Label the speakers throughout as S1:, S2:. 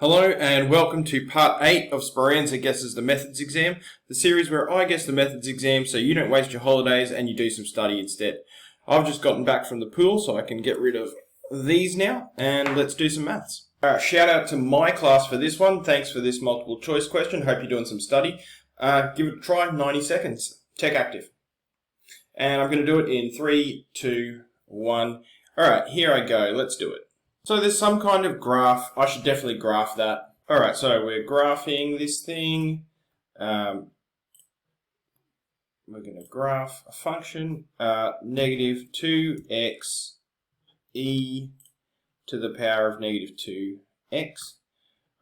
S1: Hello and welcome to part 8 of Speranza Guesses the Methods exam, the series where I guess the methods exam so you don't waste your holidays and you do some study instead. I've just gotten back from the pool so I can get rid of these now and let's do some maths. Alright, shout out to my class for this one. Thanks for this multiple choice question. Hope you're doing some study. Give it a try, 90 seconds. Tech active. And I'm going to do it in 3, 2, 1. Alright, here I go. Let's do it. So there's some kind of graph. I should definitely graph that. Alright, so we're graphing this thing. We're going to graph a function, negative 2x e to the power of negative 2x.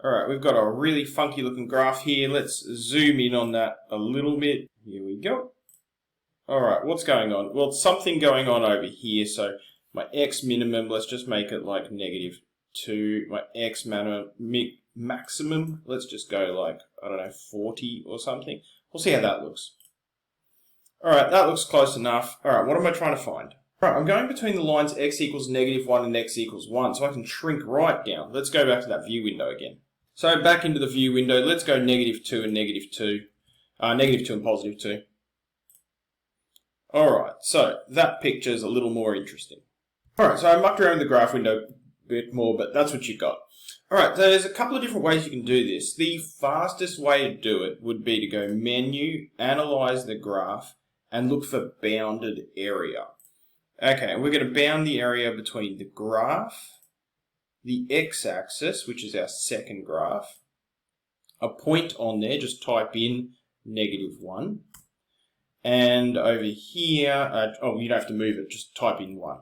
S1: Alright, we've got a really funky looking graph here. Let's zoom in on that a little bit. Here we go. Alright, what's going on? Well, something going on over here. So my x minimum, let's just make it like negative 2. My x maximum, let's just go like, I don't know, 40 or something. We'll see how that looks. Alright, that looks close enough. Alright, what am I trying to find? Alright, I'm going between the lines x equals negative 1 and x equals 1, so I can shrink right down. Let's go back to that view window again. So back into the view window, let's go negative 2 and negative 2. Negative 2 and positive 2. Alright, so that picture is a little more interesting. Alright, so I mucked around the graph window a bit more, but that's what you got. Alright, so there's a couple of different ways you can do this. The fastest way to do it would be to go Menu, Analyze the Graph, and look for Bounded Area. Okay, and we're going to bound the area between the graph, the x-axis, which is our second graph, a point on there, just type in negative 1, and over here, you don't have to move it, just type in 1.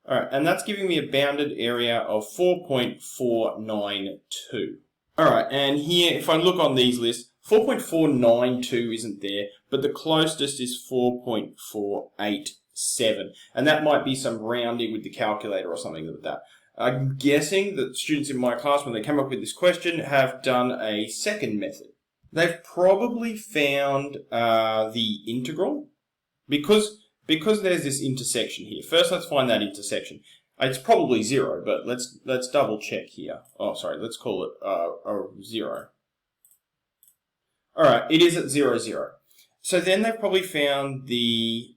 S1: Alright, and that's giving me a bounded area of 4.492. Alright, and here, if I look on these lists, 4.492 isn't there, but the closest is 4.487. And that might be some rounding with the calculator or something like that. I'm guessing that students in my class, when they came up with this question, have done a second method. They've probably found the integral, because there's this intersection here. First, let's find that intersection. It's probably 0, but let's double check here. Oh, sorry, let's call it a 0. All right, it is at 0, 0. So then they've probably found the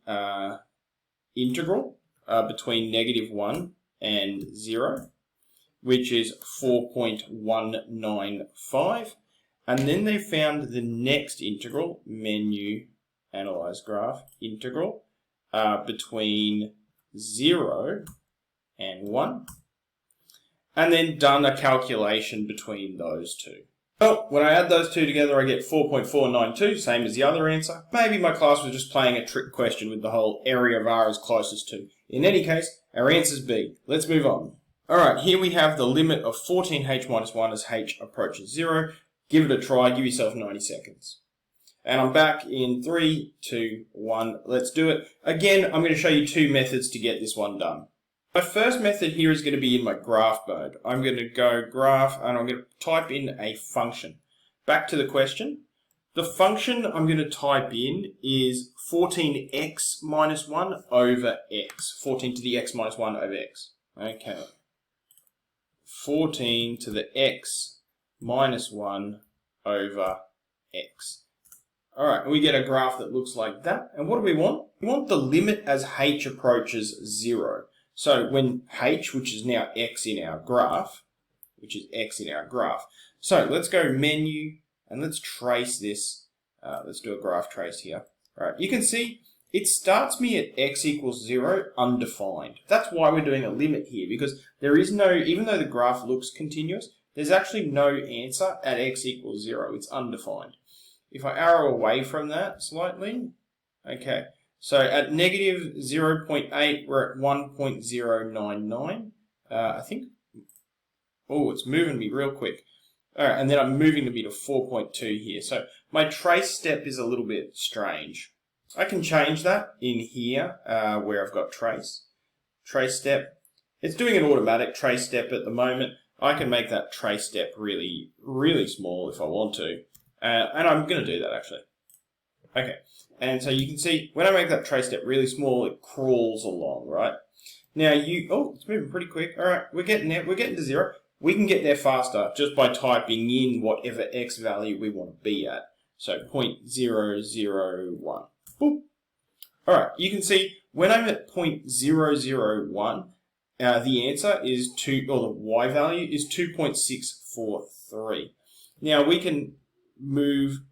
S1: integral between negative 1 and 0, which is 4.195. And then they found the next integral, Menu, Analyze Graph, integral, between 0 and 1, and then done a calculation between those two. Well, when I add those two together, I get 4.492, same as the other answer. Maybe my class was just playing a trick question with the whole area of R is closest to. In any case, our answer is B. Let's move on. Alright, here we have the limit of 14h minus 1 as h approaches 0. Give it a try, give yourself 90 seconds. And I'm back in 3, 2, 1. Let's do it. Again, I'm going to show you two methods to get this one done. My first method here is going to be in my graph mode. I'm going to go graph and I'm going to type in a function. Back to the question. The function I'm going to type in is 14x minus 1 over x. 14 to the x minus 1 over x. Okay. 14 to the x minus 1 over x. Alright, we get a graph that looks like that. And what do we want? We want the limit as h approaches 0. So when h, which is now x in our graph, So let's go Menu, and let's trace this. Let's do a graph trace here. Alright, you can see it starts me at x equals 0, undefined. That's why we're doing a limit here, because there is no, even though the graph looks continuous, there's actually no answer at x equals 0. It's undefined. If I arrow away from that slightly, okay, so at negative 0.8, we're at 1.099, I think. Oh, it's moving me real quick. All right, and then I'm moving me to 4.2 here. So my trace step is a little bit strange. I can change that in here where I've got trace step. It's doing an automatic trace step at the moment. I can make that trace step really, really small if I want to. And I'm going to do that actually. Okay, and so you can see when I make that trace step really small, it crawls along, right? Now it's moving pretty quick. All right, we're getting there. We're getting to 0. we can get there faster just by typing in whatever x value we want to be at. So 0.001. Boop. All right, you can see when I'm at 0.001, the answer is or the y value is 2.643. Now we can move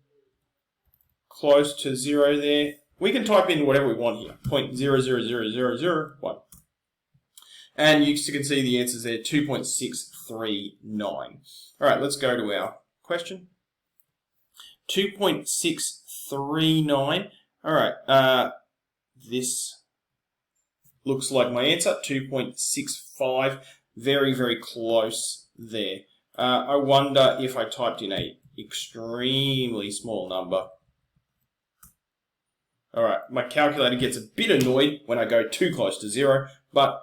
S1: close to 0 there. We can type in whatever we want here, 0.000001. And you can see the answers there, 2.639. All right, let's go to our question. 2.639. All right, this looks like my answer, 2.65. Very, very close there. I wonder if I typed in a extremely small number. All right, my calculator gets a bit annoyed when I go too close to 0, but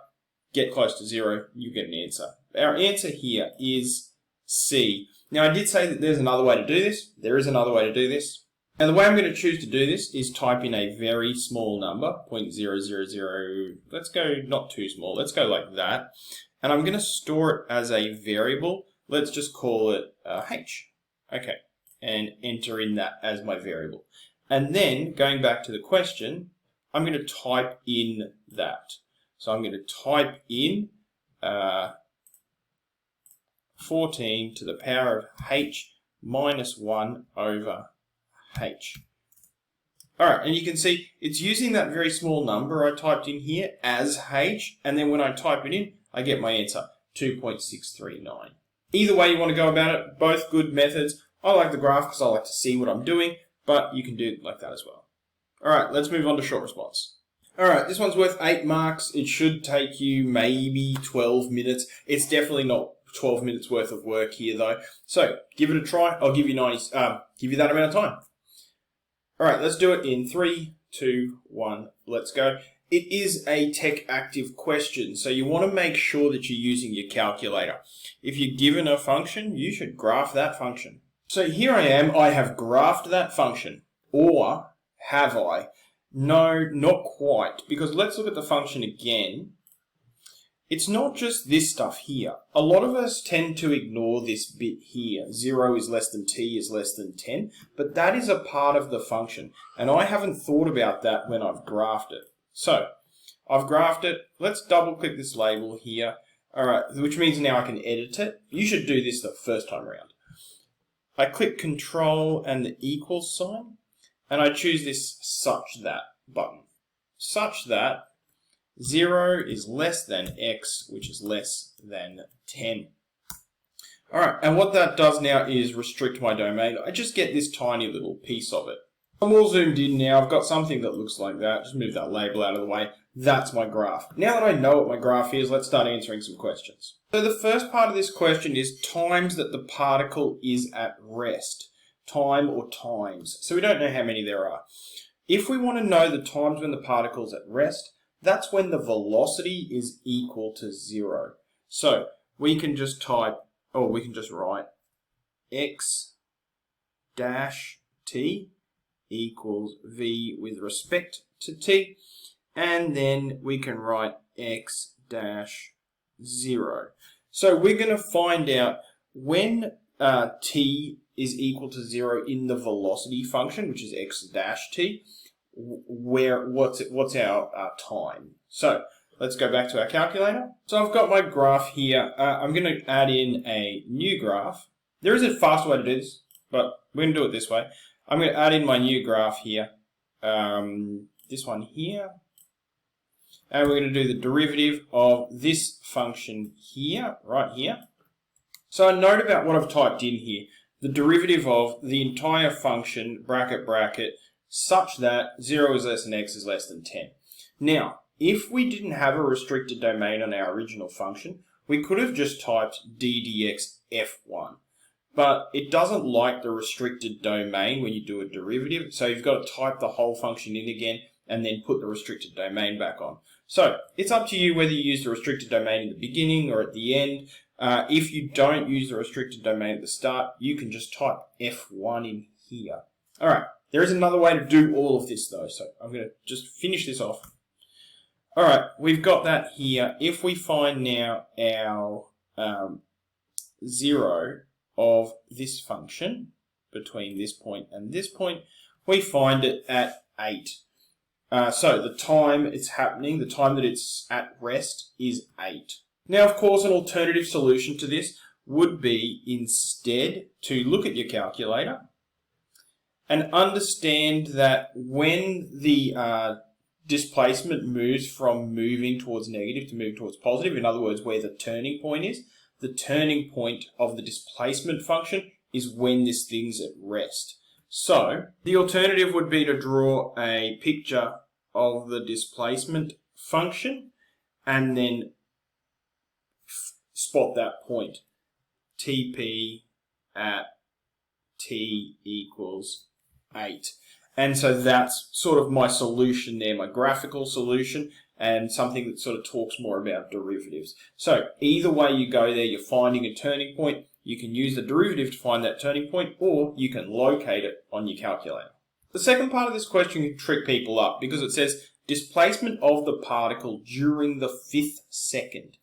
S1: get close to 0, you get an answer. Our answer here is C. Now, I did say that there's another way to do this. There is another way to do this. And the way I'm going to choose to do this is type in a very small number, 0.000, let's go not too small, let's go like that. And I'm going to store it as a variable. Let's just call it H. Okay, and enter in that as my variable. And then, going back to the question, I'm going to type in that. So I'm going to type in 14 to the power of H minus 1 over H. All right, and you can see it's using that very small number I typed in here as H, and then when I type it in, I get my answer, 2.639. Either way you want to go about it, both good methods. I like the graph because I like to see what I'm doing, but you can do it like that as well. All right, let's move on to short response. All right, this one's worth 8 marks. It should take you maybe 12 minutes. It's definitely not 12 minutes worth of work here though. So give it a try. I'll give you give you that amount of time. All right, let's do it in 3, 2, 1, let's go. It is a tech active question, so you want to make sure that you're using your calculator. If you're given a function, you should graph that function. So here I am, I have graphed that function. Or have I? No, not quite, because let's look at the function again. It's not just this stuff here. A lot of us tend to ignore this bit here. 0 is less than t is less than 10, but that is a part of the function, and I haven't thought about that when I've graphed it. So, I've graphed it. Let's double click this label here. All right, which means now I can edit it. You should do this the first time around. I click Control and the equals sign, and I choose this such that button. Such that 0 is less than x, which is less than 10. All right, and what that does now is restrict my domain. I just get this tiny little piece of it. I'm all zoomed in now. I've got something that looks like that. Just move that label out of the way. That's my graph. Now that I know what my graph is, let's start answering some questions. So the first part of this question is times that the particle is at rest. Time or times. So we don't know how many there are. If we want to know the times when the particle's at rest, that's when the velocity is equal to 0. So we can just type, or we can just write x dash t equals v with respect to t, and then we can write x dash 0. So we're going to find out when t is equal to 0 in the velocity function, which is x dash t, what's our time. So let's go back to our calculator. So I've got my graph here. I'm going to add in a new graph. There is a faster way to do this, but we're going to do it this way. I'm going to add in my new graph here, this one here, and we're going to do the derivative of this function here, right here. So a note about what I've typed in here, the derivative of the entire function, bracket, bracket, such that 0 is less than x is less than 10. Now, if we didn't have a restricted domain on our original function, we could have just typed d dx f1. But it doesn't like the restricted domain when you do a derivative, so you've got to type the whole function in again and then put the restricted domain back on. So it's up to you whether you use the restricted domain in the beginning or at the end. If you don't use the restricted domain at the start, you can just type f1 in here. All right, there is another way to do all of this though, so I'm going to just finish this off. All right, we've got that here. If we find now our 0 of this function between this point and this point, we find it at 8. So the time it's happening, the time that it's at rest is 8. Now, of course, an alternative solution to this would be instead to look at your calculator and understand that when the displacement moves from moving towards negative to moving towards positive, in other words, where the turning point is, the turning point of the displacement function is when this thing's at rest. So the alternative would be to draw a picture of the displacement function and then spot that point. TP at t equals 8. And so that's sort of my solution there, my graphical solution, and something that sort of talks more about derivatives. So either way you go there, you're finding a turning point. You can use the derivative to find that turning point, or you can locate it on your calculator. The second part of this question can trick people up because it says displacement of the particle during the 5th second.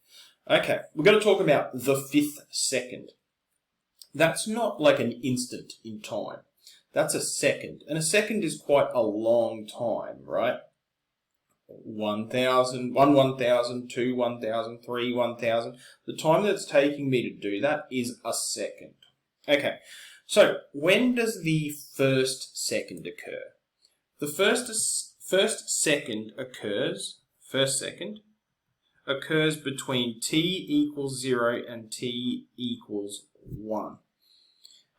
S1: Okay, we're going to talk about the 5th second. That's not like an instant in time. That's a second. And a second is quite a long time, right? 1,000, 1,000, 2, 1,000, 3, 1,000. The time that it's taking me to do that is a second. Okay, so when does the first second occur? The first second occurs between t equals 0 and t equals 1.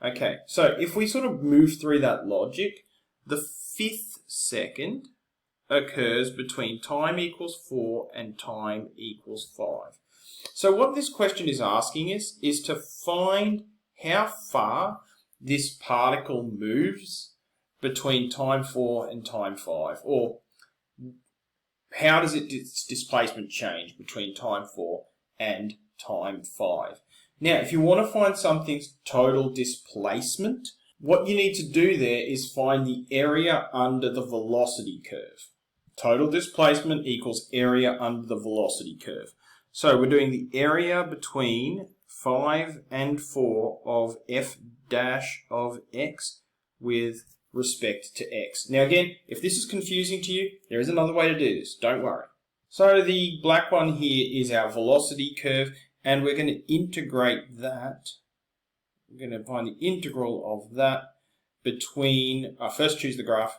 S1: Okay, so if we sort of move through that logic, the 5th second occurs between time equals 4 and time equals 5. So what this question is asking is to find how far this particle moves between time 4 and time 5, or how does its displacement change between time 4 and time 5. Now, if you want to find something's total displacement, what you need to do there is find the area under the velocity curve. Total displacement equals area under the velocity curve. So we're doing the area between 5 and 4 of f dash of x with respect to x. Now again, if this is confusing to you, there is another way to do this, don't worry. So the black one here is our velocity curve, and we're going to integrate that. We're going to find the integral of that between, first choose the graph,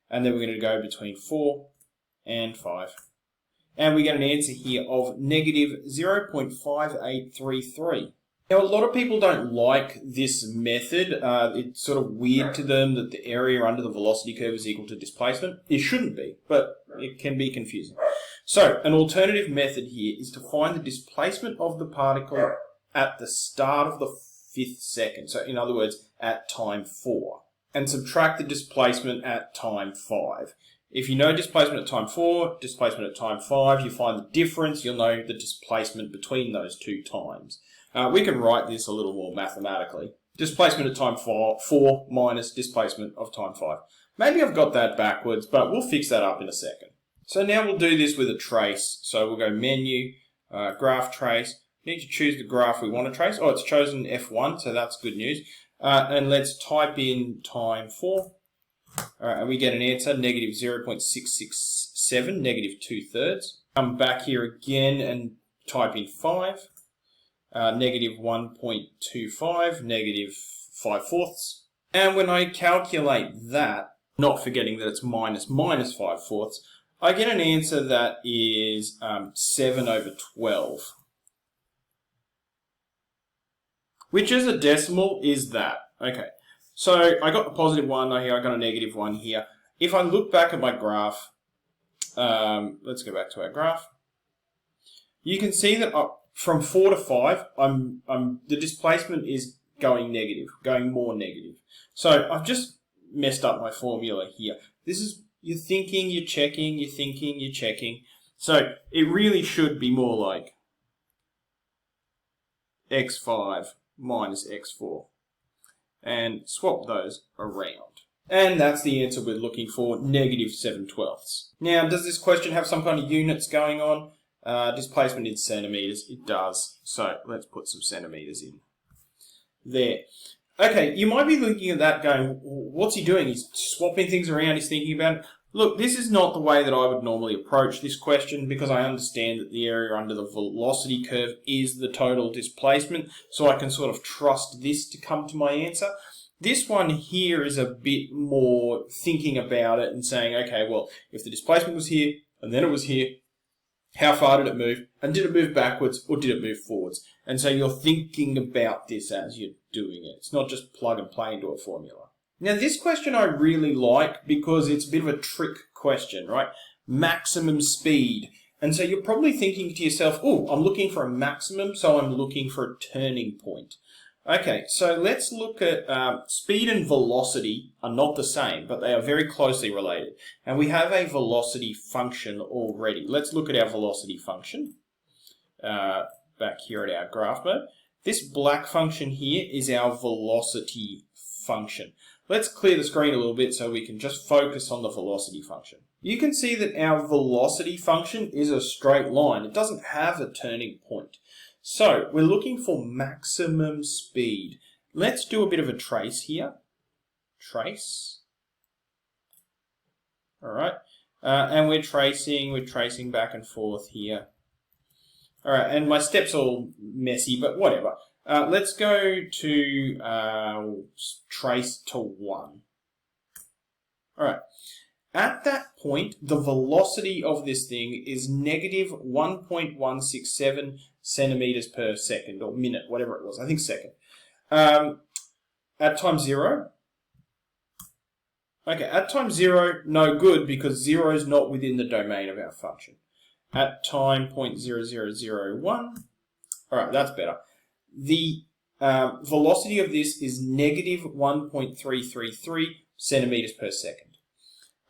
S1: and then we're going to go between 4 and 5. And we get an answer here of negative 0.5833. Now, a lot of people don't like this method. It's sort of weird to them that the area under the velocity curve is equal to displacement. It shouldn't be, but it can be confusing. So, an alternative method here is to find the displacement of the particle at the start of the 5th second. So, in other words, at time 4. And subtract the displacement at time 5. If you know displacement at time 4, displacement at time 5, you find the difference, you'll know the displacement between those two times. We can write this a little more mathematically. Displacement at time 4 minus displacement of time 5. Maybe I've got that backwards, but we'll fix that up in a second. So now we'll do this with a trace. So we'll go menu, graph trace. We need to choose the graph we want to trace. Oh, it's chosen F1, so that's good news. And let's type in time 4. And we get an answer, negative 0.667, negative 2/3. Come back here again and type in 5. Negative 1.25, negative 5/4. And when I calculate that, not forgetting that it's minus 5/4, I get an answer that is 7/12. Which as a decimal is that. Okay, so I got a positive 1 here, I got a negative 1 here. If I look back at my graph, let's go back to our graph. You can see that from 4 to 5, the displacement is going negative, going more negative. So I've just messed up my formula here. This is, you're thinking, you're checking, you're thinking, you're checking. So it really should be more like x5 minus x4. And swap those around. And that's the answer we're looking for, negative 7/12. Now, does this question have some kind of units going on? Displacement in centimetres, it does. So let's put some centimetres in. there. Okay, you might be looking at that going, what's he doing? He's swapping things around, he's thinking about it. Look, this is not the way that I would normally approach this question because I understand that the area under the velocity curve is the total displacement, so I can sort of trust this to come to my answer. This one here is a bit more thinking about it and saying, okay, well, if the displacement was here and then it was here, how far did it move? And did it move backwards or did it move forwards? And so you're thinking about this as you're doing it. It's not just plug and play into a formula. Now, this question I really like because it's a bit of a trick question, right? Maximum speed. And so you're probably thinking to yourself, oh, I'm looking for a maximum, so I'm looking for a turning point. Okay, so let's look at speed and velocity are not the same, but they are very closely related. And we have a velocity function already. Let's look at our velocity function back here at our graph mode. This black function here is our velocity function. Let's clear the screen a little bit so we can just focus on the velocity function. You can see that our velocity function is a straight line. It doesn't have a turning point. So we're looking for maximum speed. Let's do a bit of a trace here. Trace. All right. And we're tracing back and forth here. All right, and my steps are all messy, but whatever. Let's go to trace to 1. All right. At that point, the velocity of this thing is negative 1.167 centimeters per second, or minute, whatever it was. I think second. At time 0. Okay, at time 0, no good, because 0 is not within the domain of our function. At time 0.0001, all right, that's better. The velocity of this is negative 1.333 centimeters per second.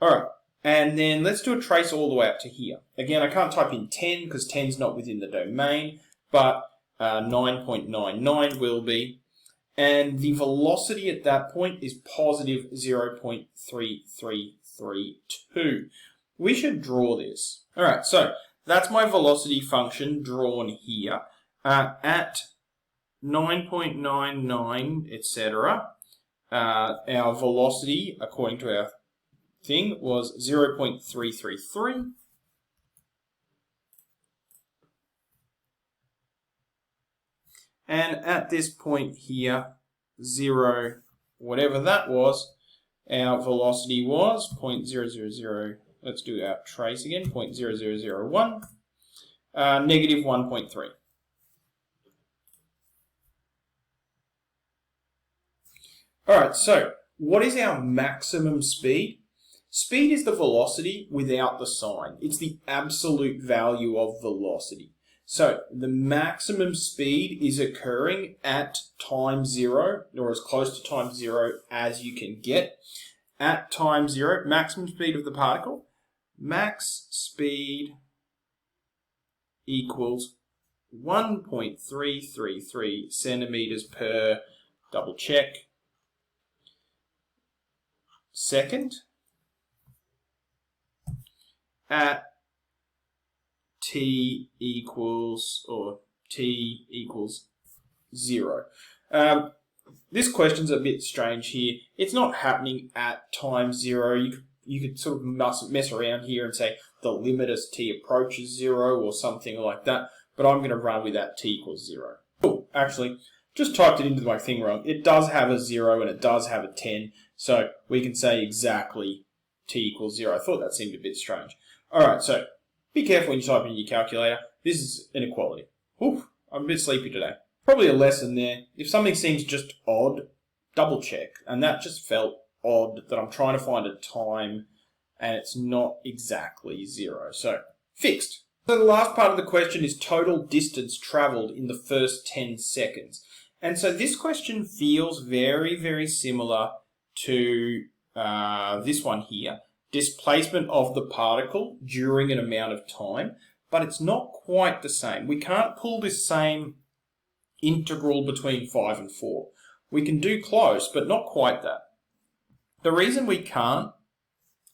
S1: All right, and then let's do a trace all the way up to here. Again, I can't type in 10 because 10 is not within the domain, but 9.99 will be. And the velocity at that point is positive 0.3332. We should draw this. All right, so that's my velocity function drawn here. At 9.99, etc., our velocity, according to our thing, was 0.333. And at this point here, 0, whatever that was, our velocity was 0.000, let's do our trace again, 0.0001, negative 1.3. All right, so what is our maximum speed? Speed is the velocity without the sign. It's the absolute value of velocity. So the maximum speed is occurring at time 0, or as close to time 0 as you can get. At time 0, maximum speed of the particle, max speed equals 1.333 centimeters per, double check, second, at t equals 0. This question's a bit strange here. It's not happening at time 0. You could sort of mess around here and say the limit as t approaches 0 or something like that, but I'm going to run with that t equals 0. Oh, actually, just typed it into my thing wrong. It does have a 0 and it does have a 10, so we can say exactly t equals 0. I thought that seemed a bit strange. All right, so be careful when you type in your calculator. This is inequality. Oof, I'm a bit sleepy today. Probably a lesson there. If something seems just odd, double check. And that just felt odd that I'm trying to find a time and it's not exactly 0. So, fixed. So the last part of the question is total distance travelled in the first 10 seconds. And so this question feels very, very similar to this one here. Displacement of the particle during an amount of time, but it's not quite the same. We can't pull this same integral between 5 and 4. We can do close, but not quite that. The reason we can't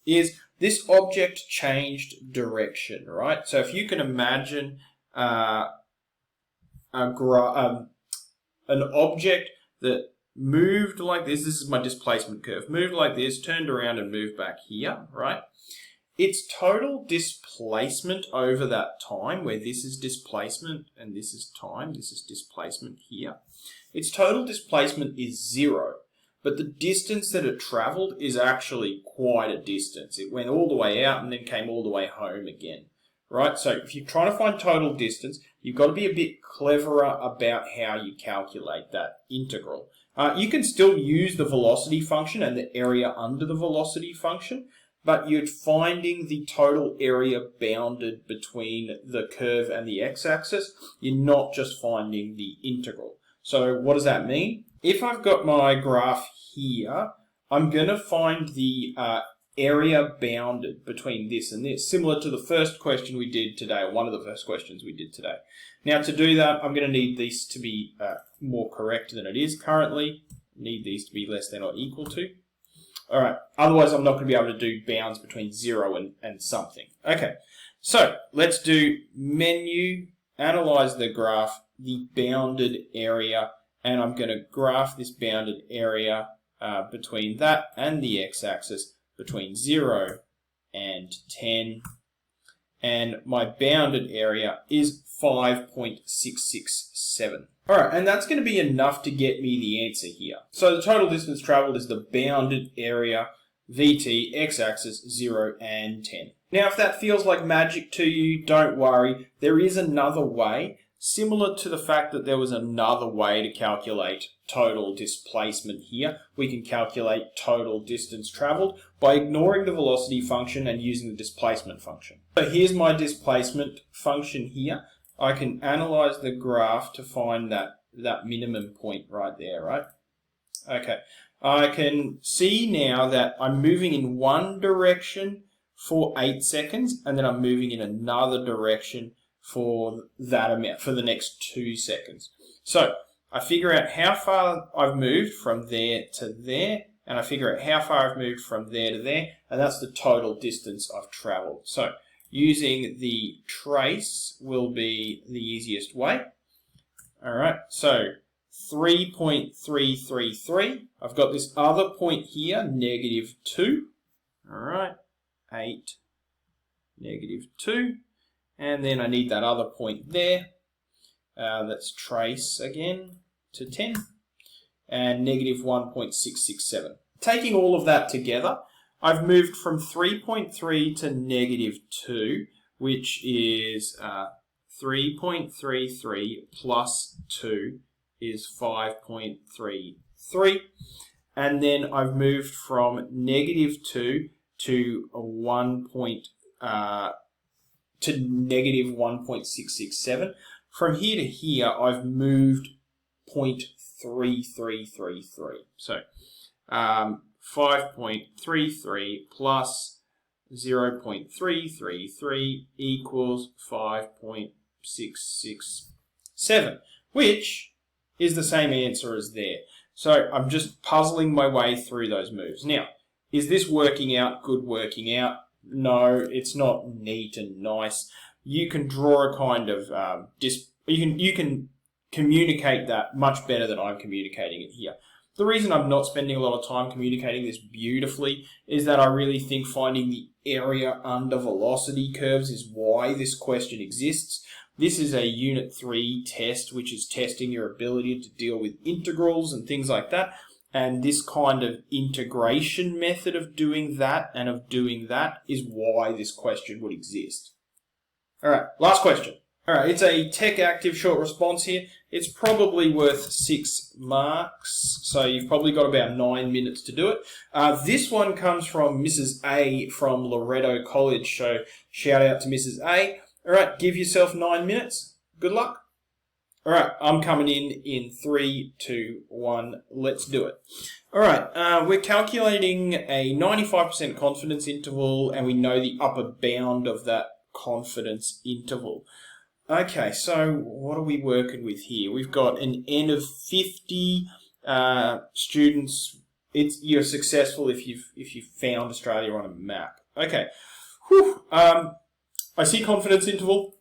S1: is this object changed direction, right? So if you can imagine an object that moved like this. This is my displacement curve. Moved like this, turned around and moved back here, right? Its total displacement over that time, where this is displacement and this is time, this is displacement here. Its total displacement is 0, but the distance that it travelled is actually quite a distance. It went all the way out and then came all the way home again, right? So if you're trying to find total distance, you've got to be a bit cleverer about how you calculate that integral. You can still use the velocity function and the area under the velocity function, but you're finding the total area bounded between the curve and the x-axis. You're not just finding the integral. So what does that mean? If I've got my graph here, I'm going to find the area bounded between this and this, similar to the first question we did today, or one of the first questions we did today. Now to do that, I'm going to need these to be more correct than it is currently. Need these to be less than or equal to. All right, otherwise I'm not going to be able to do bounds between 0 and something. Okay, so let's do menu, analyze the graph, the bounded area, and I'm going to graph this bounded area between that and the x-axis between 0 and 10. And my bounded area is 5.667. All right, and that's going to be enough to get me the answer here. So the total distance traveled is the bounded area, VT, x-axis, 0 and 10. Now, if that feels like magic to you, don't worry. There is another way, similar to the fact that there was another way to calculate total displacement here. We can calculate total distance traveled by ignoring the velocity function and using the displacement function. So here's my displacement function here. I can analyze the graph to find that minimum point right there, right? Okay, I can see now that I'm moving in one direction for 8 seconds, and then I'm moving in another direction for that amount, for the next 2 seconds. So I figure out how far I've moved from there to there, and I figure out how far I've moved from there to there, and that's the total distance I've traveled. So using the trace will be the easiest way. All right, so 3.333. I've got this other point here, -2. All right, 8, -2. And then I need that other point there. That's trace again to 10. And -1.667. Taking all of that together, I've moved from 3.3 to -2, which is 3.33 plus 2 is 5.33. And then I've moved from -2 to -1.667. From here to here, I've moved 0.3333. So 5.33 plus 0.333 equals 5.667, which is the same answer as there. So I'm just puzzling my way through those moves. Now, is this working out, good working out? No, it's not neat and nice. You can draw a kind of, you can communicate that much better than I'm communicating it here. The reason I'm not spending a lot of time communicating this beautifully is that I really think finding the area under velocity curves is why this question exists. This is a Unit 3 test, which is testing your ability to deal with integrals and things like that. And this kind of integration method of doing that and of doing that is why this question would exist. All right, last question. All right, it's a tech active short response here. It's probably worth 6 marks, so you've probably got about 9 minutes to do it. This one comes from Mrs. A from Loretto College, so shout out to Mrs. A. All right, give yourself 9 minutes. Good luck. All right, I'm coming in 3, 2, 1. Let's do it. All right, we're calculating a 95% confidence interval, and we know the upper bound of that confidence interval. Okay, so what are we working with here? We've got an N of 50 students. You're successful if you've found Australia on a map. Okay, whew. I see confidence interval.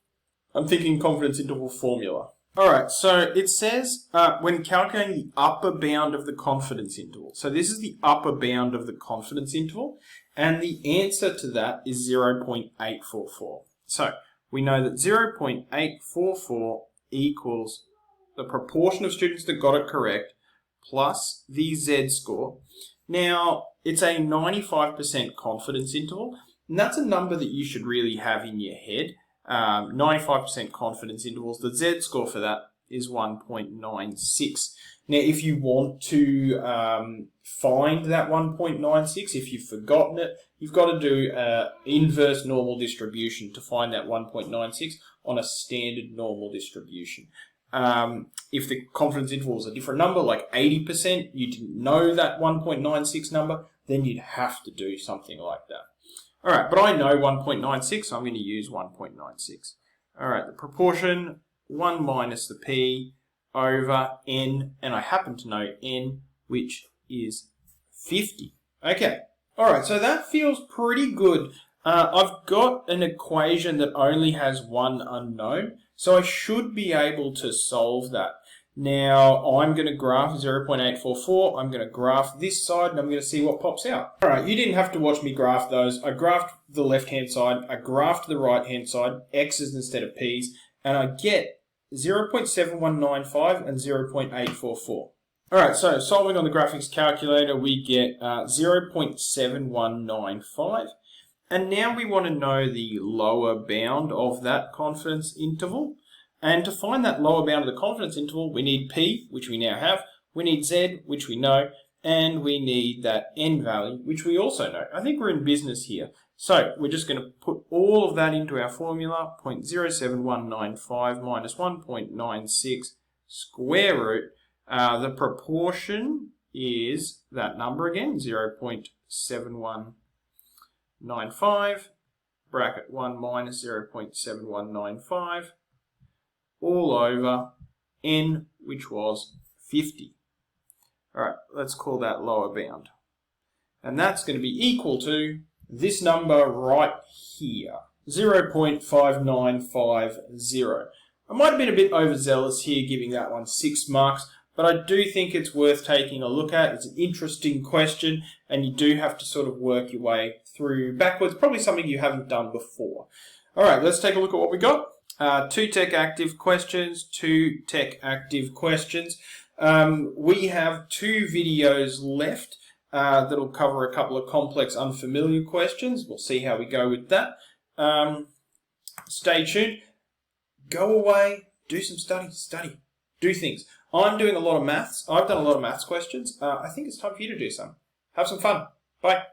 S1: I'm thinking confidence interval formula. All right, so it says when calculating the upper bound of the confidence interval. So this is the upper bound of the confidence interval, and the answer to that is 0.844. So we know that 0.844 equals the proportion of students that got it correct plus the z-score. Now, it's a 95% confidence interval, and that's a number that you should really have in your head. 95% confidence intervals. The z-score for that is 1.96. Now, if you want to find that 1.96, if you've forgotten it, you've got to do inverse normal distribution to find that 1.96 on a standard normal distribution. If the confidence interval is a different number, like 80%, you didn't know that 1.96 number, then you'd have to do something like that. All right, but I know 1.96, so I'm going to use 1.96. All right, the proportion, 1 minus the p over n, and I happen to know n, which is 50. Okay, all right, so that feels pretty good. I've got an equation that only has one unknown, so I should be able to solve that. Now, I'm going to graph 0.844, I'm going to graph this side, and I'm going to see what pops out. All right, you didn't have to watch me graph those. I graphed the left-hand side, I graphed the right-hand side, x's instead of p's, and I get 0.7195 and 0.844. All right, so solving on the graphics calculator, we get 0.7195. And now we want to know the lower bound of that confidence interval. And to find that lower bound of the confidence interval, we need P, which we now have, we need Z, which we know, and we need that N value, which we also know. I think we're in business here. So we're just going to put all of that into our formula, 0.07195 minus 1.96 square root. The proportion is that number again, 0.7195, bracket 1 minus 0.7195, all over n, which was 50. All right, let's call that lower bound. And that's going to be equal to this number right here, 0.5950. I might have been a bit overzealous here giving that one 6 marks, but I do think it's worth taking a look at. It's an interesting question, and you do have to sort of work your way through backwards, probably something you haven't done before. All right, let's take a look at what we got. 2 tech active questions, 2 tech active questions. We have 2 videos left that'll cover a couple of complex unfamiliar questions. We'll see how we go with that. Stay tuned. Go away, do some study, do things. I'm doing a lot of maths. I've done a lot of maths questions. I think it's time for you to do some. Have some fun. Bye.